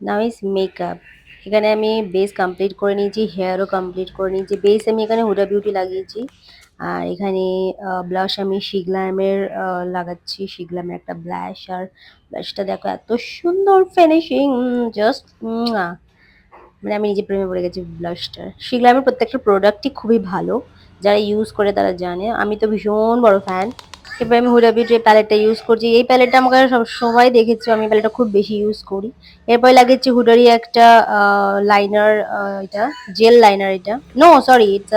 Now is makeup. এখানে আমি base complete করে নিয়েছি, হেয়ারও কমপ্লিট করে নিয়েছি। বেস আমি এখানে হুডা বিউটি লাগিয়েছি। আর এখানে ব্লাশ আমি শিগলামের লাগাচ্ছি। শিগলামের একটা ব্লাশ। আর ব্লাশটা দেখো এত সুন্দর ফিনিশিং, জাস্ট মানে আমি নিজে প্রেমে পড়ে গেছি ব্লাশটার। শিগলামের প্রত্যেকটা প্রোডাক্টই খুবই ভালো। যারা ইউজ করে তারা জানে। আমি তো ভীষণ বড় ফ্যান। এবার আমি হুডা বিউটির প্যালেটটা ইউজ করছি। এই প্যালেটটা আমাকে সবাই দেখেছো, আমি প্যালেটটা খুব বেশি ইউজ করি। এরপরে লাগিয়েছি হুডারই একটা লাইনার, এটা জেল লাইনার। এটা no sorry, it's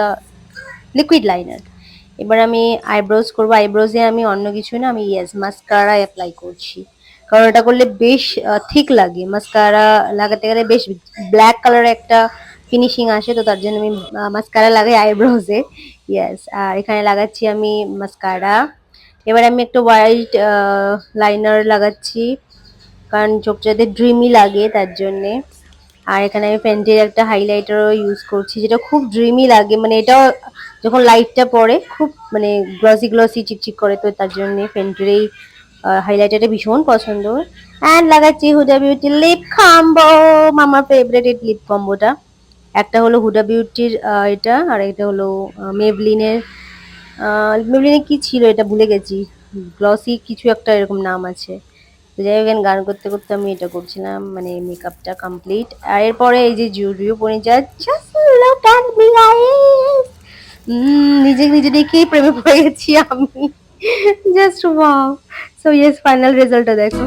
liquid liner. এবার আমি আইব্রোজ করবো। আইব্রোজে আমি অন্য কিছু না, আমি ইয়েস মাস্কারা অ্যাপ্লাই করছি। কারণ এটা করলে বেশ থিক লাগে। মাস্কারা লাগাতে গেলে বেশ ব্ল্যাক কালারের একটা ফিনিশিং আসে, তো তার জন্য আমি মাস্কারা লাগাই আইব্রোজে। ইয়েস, আর এখানে লাগাচ্ছি আমি মাস্কারা। এবার আমি একটা হোয়াইট লাইনার লাগাচ্ছি, কারণ চোখটা যাতে ড্রিমি লাগে তার জন্যে। আর এখানে আমি ফেন্টির একটা হাইলাইটারও ইউজ করছি, যেটা খুব ড্রিমি লাগে। মানে এটাও যখন লাইটটা পড়ে খুব মানে গ্লসি গ্লসি চিকচিক করে, তো তার জন্য ফেন্টির এই হাইলাইটারটা ভীষণ পছন্দ। অ্যান্ড লাগাচ্ছি হুডা বিউটি লিপ কম্বো, আমার ফেভারিট এই লিপ কম্বোটা। একটা হলো হুডা বিউটির এটা, আর এটা হলো মেবলিনের। মেবলিনের কি ছিল এটা ভুলে গেছি, গ্লসি কিছু একটা এরকম নাম আছে। তো যাই হোক, গান করতে করতে আমি এটা করছিলাম, মানে মেকআপটা কমপ্লিট। আর এরপরে এই যে জুডিও পরে যা, just look at me guys. নিজে নিজে দেখেই প্রেমে পড়ে গেছি আমি। Just wow. So yes, final রেজাল্টটা দেখো।